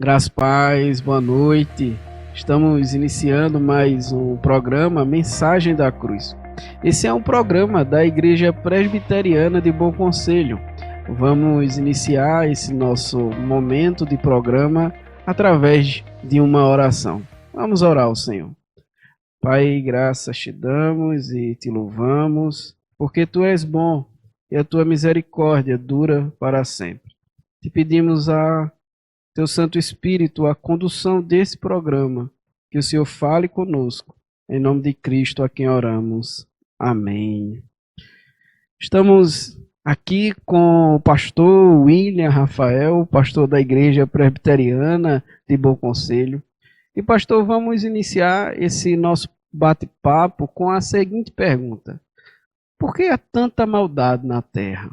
Graças a paz, boa noite. Estamos iniciando mais um programa Mensagem da Cruz. Esse é um programa da Igreja Presbiteriana de Bom Conselho. Vamos iniciar esse nosso momento de programa através de uma oração. Vamos orar ao Senhor. Pai, graças te damos e te louvamos, porque tu és bom e a tua misericórdia dura para sempre. Te pedimos a teu Santo Espírito a condução desse programa. Que o Senhor fale conosco. Em nome de Cristo a quem oramos. Amém. Estamos aqui com o pastor William Rafael, pastor da Igreja Presbiteriana de Bom Conselho. E pastor, vamos iniciar esse nosso bate-papo com a seguinte pergunta: por que há tanta maldade na terra?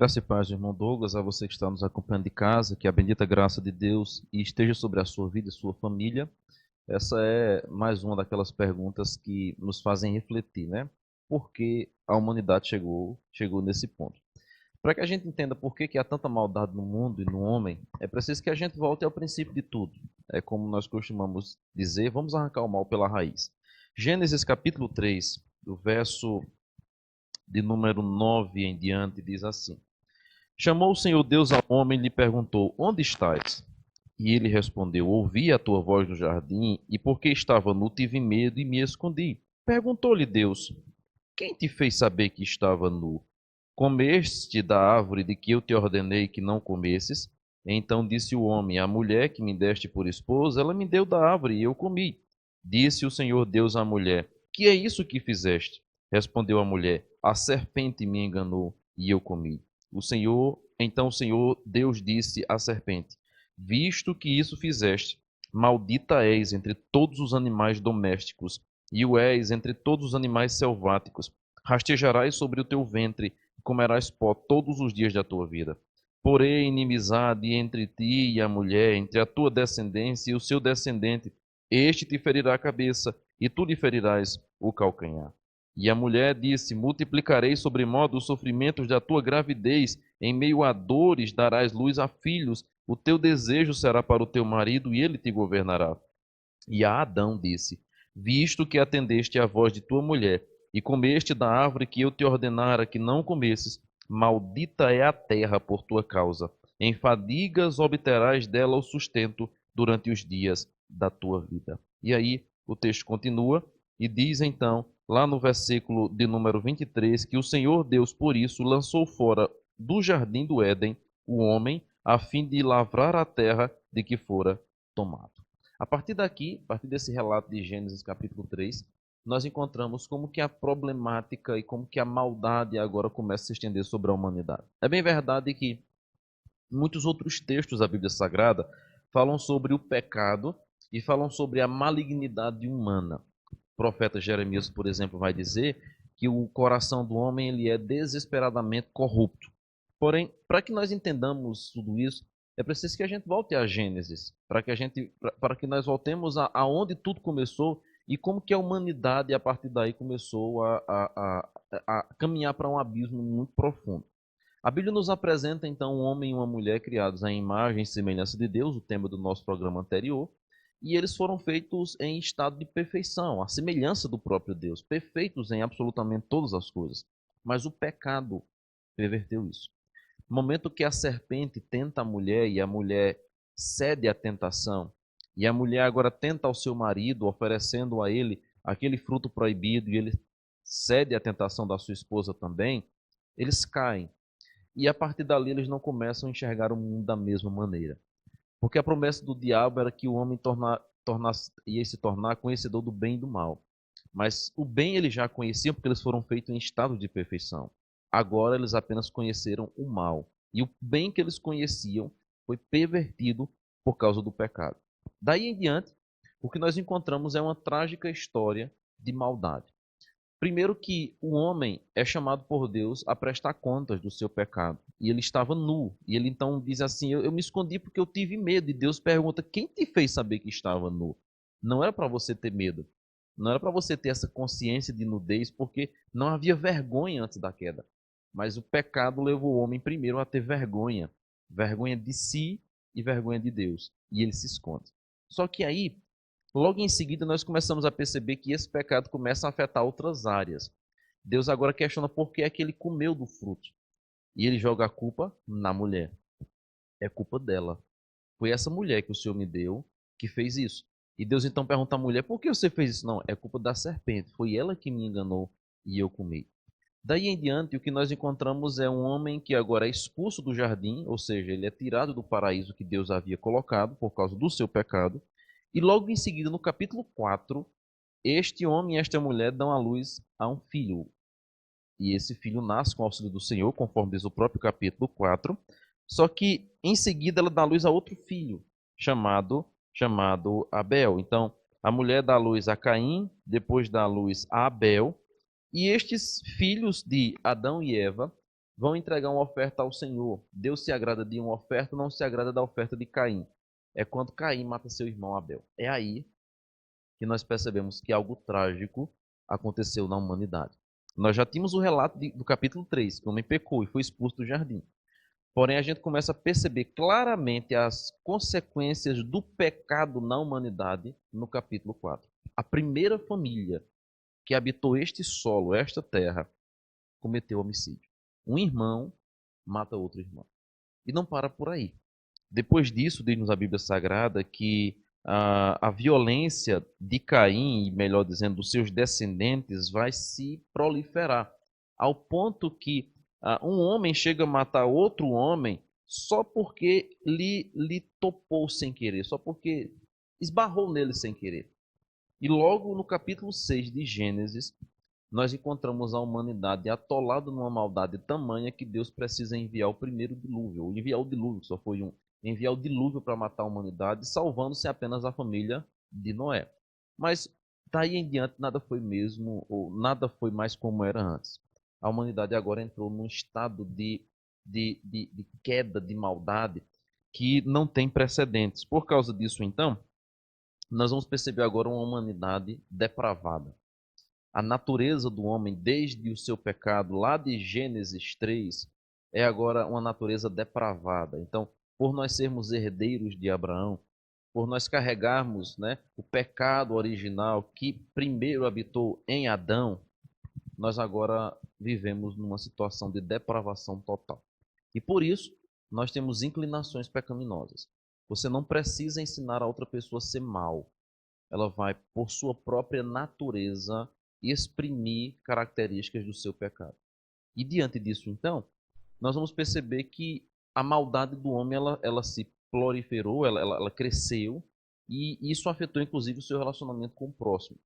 Graça e paz, irmão Douglas, a você que está nos acompanhando de casa, que a bendita graça de Deus esteja sobre a sua vida e sua família. Essa é mais uma daquelas perguntas que nos fazem refletir, né? Por que a humanidade chegou nesse ponto? Para que a gente entenda por que há tanta maldade no mundo e no homem, é preciso que a gente volte ao princípio de tudo. É como nós costumamos dizer, vamos arrancar o mal pela raiz. Gênesis capítulo 3, do verso de número 9 em diante, diz assim: Chamou o Senhor Deus ao homem e lhe perguntou: Onde estás? E ele respondeu: Ouvi a tua voz no jardim, e porque estava nu tive medo e me escondi. Perguntou-lhe Deus: Quem te fez saber que estava nu? Comeste da árvore de que eu te ordenei que não comesses? Então disse o homem: A mulher que me deste por esposa, ela me deu da árvore e eu comi. Disse o Senhor Deus à mulher: Que é isso que fizeste? Respondeu a mulher: A serpente me enganou e eu comi. Então o Senhor Deus disse à serpente: Visto que isso fizeste, maldita és entre todos os animais domésticos, e o és entre todos os animais selváticos. Rastejarás sobre o teu ventre, e comerás pó todos os dias da tua vida. Porém, inimizade entre ti e a mulher, entre a tua descendência e o seu descendente, este te ferirá a cabeça, e tu lhe ferirás o calcanhar. E a mulher disse: Multiplicarei sobremodo os sofrimentos da tua gravidez, em meio a dores darás luz a filhos, o teu desejo será para o teu marido, e ele te governará. E a Adão disse: Visto que atendeste à voz de tua mulher, e comeste da árvore que eu te ordenara que não comesses, maldita é a terra por tua causa. Em fadigas obterás dela o sustento durante os dias da tua vida. E aí o texto continua e diz então, lá no versículo de número 23, que o Senhor Deus, por isso, lançou fora do jardim do Éden o homem, a fim de lavrar a terra de que fora tomado. A partir daqui, a partir desse relato de Gênesis capítulo 3, nós encontramos como que a problemática e como que a maldade agora começa a se estender sobre a humanidade. É bem verdade que muitos outros textos da Bíblia Sagrada falam sobre o pecado e falam sobre a malignidade humana. O profeta Jeremias, por exemplo, vai dizer que o coração do homem ele é desesperadamente corrupto. Porém, para que nós entendamos tudo isso, é preciso que a gente volte a Gênesis, para que nós voltemos aonde tudo começou e como que a humanidade, a partir daí, começou a caminhar para um abismo muito profundo. A Bíblia nos apresenta, então, um homem e uma mulher criados à imagem e semelhança de Deus, o tema do nosso programa anterior, e eles foram feitos em estado de perfeição, a semelhança do próprio Deus, perfeitos em absolutamente todas as coisas. Mas o pecado perverteu isso. No momento que a serpente tenta a mulher e a mulher cede à tentação, e a mulher agora tenta ao seu marido, oferecendo a ele aquele fruto proibido, e ele cede à tentação da sua esposa também, eles caem. E a partir dali eles não começam a enxergar o mundo da mesma maneira. Porque a promessa do diabo era que o homem ia se tornar conhecedor do bem e do mal. Mas o bem eles já conheciam porque eles foram feitos em estado de perfeição. Agora eles apenas conheceram o mal. E o bem que eles conheciam foi pervertido por causa do pecado. Daí em diante, o que nós encontramos é uma trágica história de maldade. Primeiro que o homem é chamado por Deus a prestar contas do seu pecado. E ele estava nu. E ele então diz assim, eu me escondi porque eu tive medo. E Deus pergunta, quem te fez saber que estava nu? Não era para você ter medo. Não era para você ter essa consciência de nudez, porque não havia vergonha antes da queda. Mas o pecado levou o homem primeiro a ter vergonha. Vergonha de si e vergonha de Deus, e ele se esconde. Só que aí, logo em seguida, nós começamos a perceber que esse pecado começa a afetar outras áreas. Deus agora questiona por que é que ele comeu do fruto. E ele joga a culpa na mulher. É culpa dela. Foi essa mulher que o Senhor me deu que fez isso. E Deus então pergunta à mulher, por que você fez isso? Não, é culpa da serpente. Foi ela que me enganou e eu comi. Daí em diante, o que nós encontramos é um homem que agora é expulso do jardim, ou seja, ele é tirado do paraíso que Deus havia colocado por causa do seu pecado. E logo em seguida, no capítulo 4, este homem e esta mulher dão à luz a um filho. E esse filho nasce com o auxílio do Senhor, conforme diz o próprio capítulo 4. Só que em seguida ela dá à luz a outro filho, chamado Abel. Então, a mulher dá à luz a Caim, depois dá à luz a Abel. E estes filhos de Adão e Eva vão entregar uma oferta ao Senhor. Deus se agrada de uma oferta, não se agrada da oferta de Caim. É quando Caim mata seu irmão Abel. É aí que nós percebemos que algo trágico aconteceu na humanidade. Nós já tínhamos o relato do capítulo 3, que o homem pecou e foi expulso do jardim. Porém, a gente começa a perceber claramente as consequências do pecado na humanidade no capítulo 4. A primeira família que habitou este solo, esta terra, cometeu homicídio. Um irmão mata outro irmão. E não para por aí. Depois disso, diz-nos a Bíblia Sagrada que a violência de Caim, e melhor dizendo, dos seus descendentes, vai se proliferar, ao ponto que um homem chega a matar outro homem só porque lhe topou sem querer, só porque esbarrou nele sem querer. E logo no capítulo 6 de Gênesis, nós encontramos a humanidade atolada numa maldade tamanha que Deus precisa enviar o primeiro dilúvio, ou enviar o dilúvio, só foi um, enviar o dilúvio para matar a humanidade, salvando-se apenas a família de Noé. Mas daí em diante nada foi mesmo, ou nada foi mais como era antes. A humanidade agora entrou num estado de queda, de maldade, que não tem precedentes. Por causa disso, então, nós vamos perceber agora uma humanidade depravada. A natureza do homem, desde o seu pecado, lá de Gênesis 3, é agora uma natureza depravada. Então, por nós sermos herdeiros de Abraão, por nós carregarmos, né, o pecado original que primeiro habitou em Adão, nós agora vivemos numa situação de depravação total. E por isso, nós temos inclinações pecaminosas. Você não precisa ensinar a outra pessoa a ser mal. Ela vai, por sua própria natureza, exprimir características do seu pecado. E diante disso, então, nós vamos perceber que a maldade do homem ela se proliferou, ela cresceu, e isso afetou inclusive o seu relacionamento com o próximo.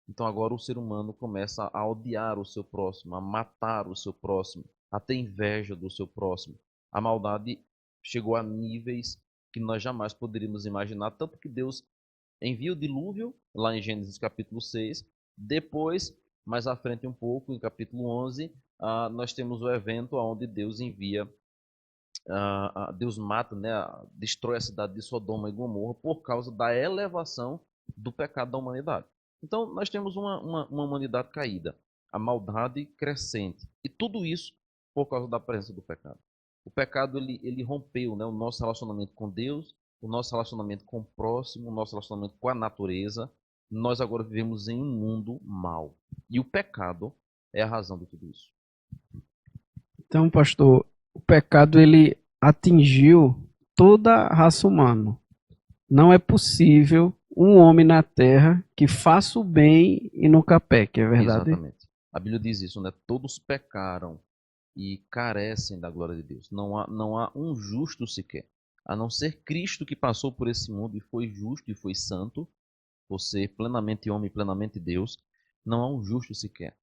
Então agora o ser humano começa a odiar o seu próximo, a matar o seu próximo, a ter inveja do seu próximo. A maldade chegou a níveis que nós jamais poderíamos imaginar, tanto que Deus envia o dilúvio, lá em Gênesis capítulo 6. Depois, mais à frente um pouco, em capítulo 11, nós temos o evento onde Deus envia, Deus mata, né, destrói a cidade de Sodoma e Gomorra por causa da elevação do pecado da humanidade. Então, nós temos uma humanidade caída, a maldade crescente. E tudo isso por causa da presença do pecado. O pecado, ele rompeu, né, o nosso relacionamento com Deus, o nosso relacionamento com o próximo, o nosso relacionamento com a natureza. Nós agora vivemos em um mundo mau. E o pecado é a razão de tudo isso. Então, pastor, o pecado ele atingiu toda a raça humana. Não é possível um homem na terra que faça o bem e nunca peque, é verdade? Exatamente. A Bíblia diz isso, né? Todos pecaram e carecem da glória de Deus. Não há um justo sequer. A não ser Cristo que passou por esse mundo e foi justo e foi santo, por ser plenamente homem e plenamente Deus, não há um justo sequer.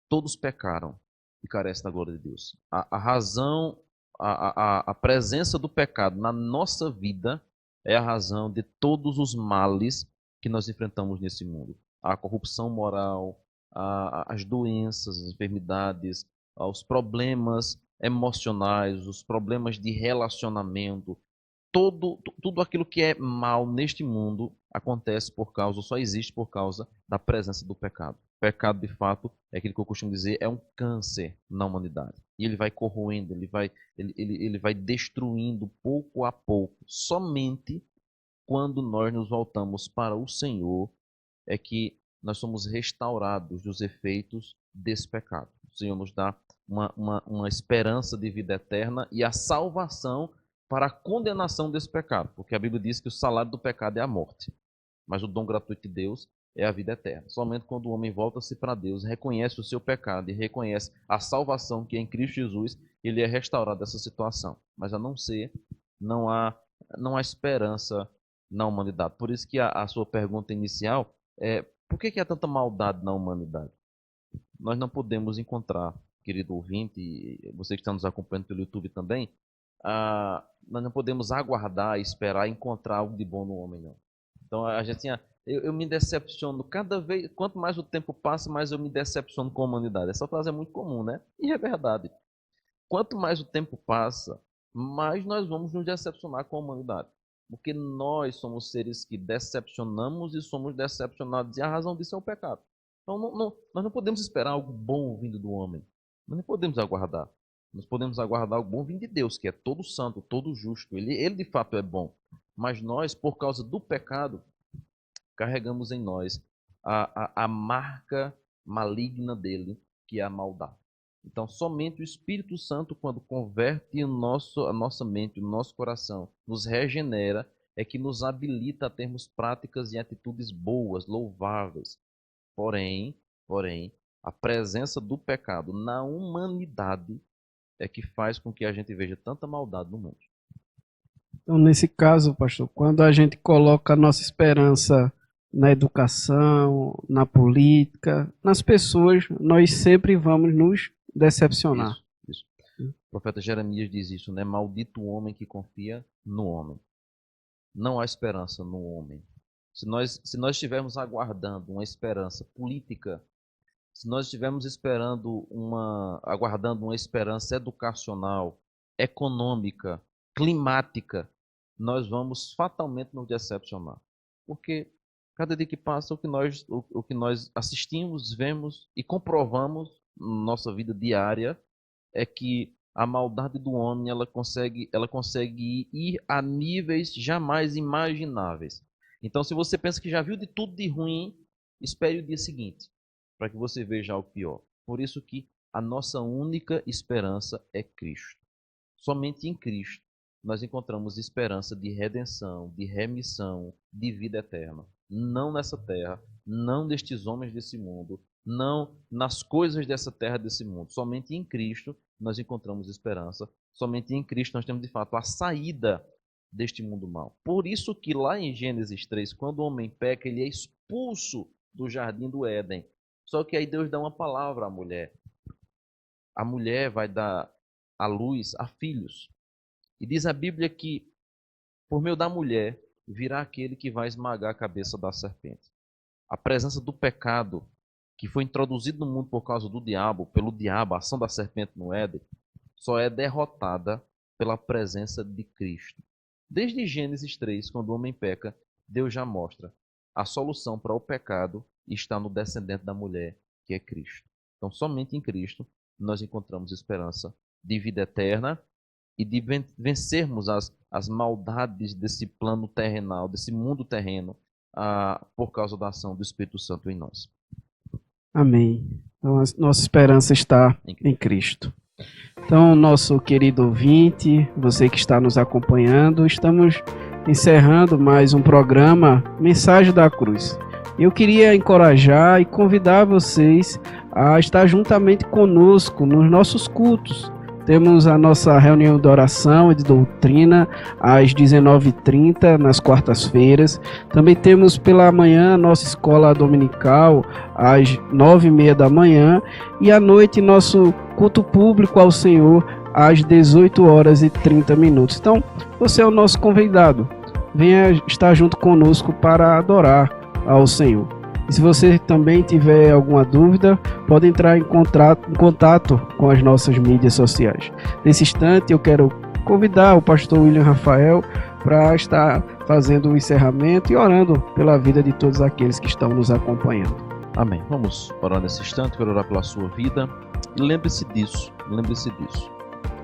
Todos pecaram e carecem da glória de Deus. A razão, a presença do pecado na nossa vida é a razão de todos os males que nós enfrentamos nesse mundo. A corrupção moral, as doenças, as enfermidades, os problemas emocionais, os problemas de relacionamento, tudo aquilo que é mal neste mundo acontece por causa, só existe por causa da presença do pecado. O pecado, de fato, é aquilo que eu costumo dizer, é um câncer na humanidade. E ele vai corroendo, ele vai destruindo pouco a pouco. Somente quando nós nos voltamos para o Senhor é que nós somos restaurados dos efeitos desse pecado. O Senhor nos dá uma esperança de vida eterna e a salvação para a condenação desse pecado, porque a Bíblia diz que o salário do pecado é a morte, mas o dom gratuito de Deus é a vida eterna. Somente quando o homem volta-se para Deus, reconhece o seu pecado e reconhece a salvação que é em Cristo Jesus, ele é restaurado dessa situação. Mas a não ser, não há esperança na humanidade. Por isso que a sua pergunta inicial é: por que há tanta maldade na humanidade? Nós não podemos encontrar, querido ouvinte, e você que está nos acompanhando pelo YouTube também, nós não podemos aguardar e esperar encontrar algo de bom no homem, não. Então a gente eu me decepciono cada vez, quanto mais o tempo passa, mais eu me decepciono com a humanidade. Essa frase é muito comum, né? E é verdade. Quanto mais o tempo passa, mais nós vamos nos decepcionar com a humanidade. Porque nós somos seres que decepcionamos e somos decepcionados, e a razão disso é o pecado. Então nós não podemos esperar algo bom vindo do homem. Nós não podemos aguardar. Nós podemos aguardar algo bom vindo de Deus, que é todo santo, todo justo. Ele de fato é bom. Mas nós, por causa do pecado, carregamos em nós a marca maligna dele, que é a maldade. Então, somente o Espírito Santo, quando converte a nossa mente, o nosso coração, nos regenera, é que nos habilita a termos práticas e atitudes boas, louváveis. Porém, a presença do pecado na humanidade é que faz com que a gente veja tanta maldade no mundo. Então, nesse caso, pastor, quando a gente coloca a nossa esperança na educação, na política, nas pessoas, nós sempre vamos nos decepcionar. Isso. O profeta Jeremias diz isso, né? Maldito o homem que confia no homem. Não há esperança no homem. Se nós estivermos aguardando uma esperança política, se nós estivermos aguardando uma esperança educacional, econômica, climática, nós vamos fatalmente nos decepcionar. Porque cada dia que passa, o que nós assistimos, vemos e comprovamos na nossa vida diária é que a maldade do homem ela consegue ir a níveis jamais imagináveis. Então, se você pensa que já viu de tudo de ruim, espere o dia seguinte, para que você veja algo pior. Por isso que a nossa única esperança é Cristo. Somente em Cristo nós encontramos esperança de redenção, de remissão, de vida eterna. Não nessa terra, não nestes homens desse mundo, não nas coisas dessa terra, desse mundo. Somente em Cristo nós encontramos esperança. Somente em Cristo nós temos de fato a saída deste mundo mau. Por isso que lá em Gênesis 3, quando o homem peca, ele é expulso do jardim do Éden. Só que aí Deus dá uma palavra à mulher. A mulher vai dar à luz a filhos. E diz a Bíblia que por meio da mulher virá aquele que vai esmagar a cabeça da serpente. A presença do pecado que foi introduzido no mundo por causa do diabo, pelo diabo, a ação da serpente no Éden, só é derrotada pela presença de Cristo. Desde Gênesis 3, quando o homem peca, Deus já mostra a solução para o pecado está no descendente da mulher, que é Cristo. Então, somente em Cristo nós encontramos esperança de vida eterna e de vencermos as maldades desse plano terrenal, desse mundo terreno, por causa da ação do Espírito Santo em nós. Amém. Então, a nossa esperança está em Cristo. Então, nosso querido ouvinte, você que está nos acompanhando, estamos encerrando mais um programa Mensagem da Cruz. Eu queria encorajar e convidar vocês a estar juntamente conosco nos nossos cultos. Temos a nossa reunião de oração e de doutrina às 19h30, nas quartas-feiras. Também temos pela manhã a nossa escola dominical às 9h30 da manhã. E à noite nosso culto público ao Senhor às 18h30. Então, você é o nosso convidado. Venha estar junto conosco para adorar ao Senhor. E se você também tiver alguma dúvida, pode entrar em contato com as nossas mídias sociais. Nesse instante, eu quero convidar o pastor William Rafael para estar fazendo o encerramento e orando pela vida de todos aqueles que estão nos acompanhando. Amém. Vamos orar nesse instante, quero orar pela sua vida. E lembre-se disso, lembre-se disso.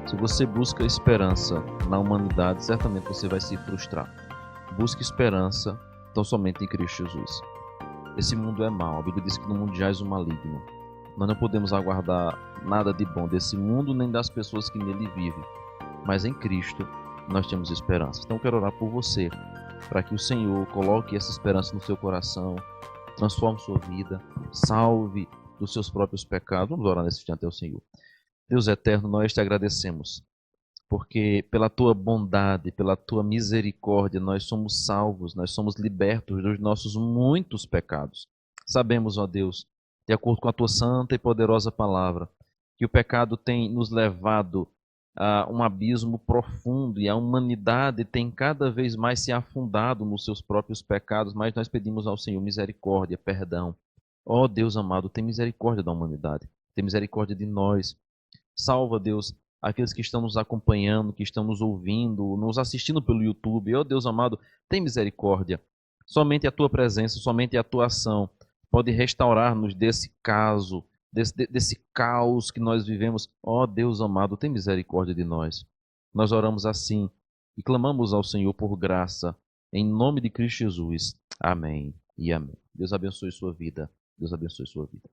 Se você busca esperança na humanidade, certamente você vai se frustrar. Busque esperança tão somente em Cristo Jesus. Esse mundo é mau. A Bíblia diz que no mundo jaz o maligno. Nós não podemos aguardar nada de bom desse mundo nem das pessoas que nele vivem. Mas em Cristo nós temos esperança. Então eu quero orar por você, para que o Senhor coloque essa esperança no seu coração, transforme sua vida, salve dos seus próprios pecados. Vamos orar nesse instante ao Senhor. Deus eterno, nós te agradecemos, porque pela tua bondade, pela tua misericórdia, nós somos salvos, nós somos libertos dos nossos muitos pecados. Sabemos, ó Deus, de acordo com a tua santa e poderosa palavra, que o pecado tem nos levado a um abismo profundo e a humanidade tem cada vez mais se afundado nos seus próprios pecados, mas nós pedimos ao Senhor misericórdia, perdão. Ó Deus amado, tem misericórdia da humanidade, tem misericórdia de nós. Salva, Deus, aqueles que estão nos acompanhando, que estão nos ouvindo, nos assistindo pelo YouTube. Ó Deus amado, tem misericórdia. Somente a tua presença, somente a tua ação pode restaurar-nos desse caso, desse caos que nós vivemos. Ó Deus amado, tem misericórdia de nós. Nós oramos assim e clamamos ao Senhor por graça, em nome de Cristo Jesus. Amém e amém. Deus abençoe sua vida. Deus abençoe sua vida.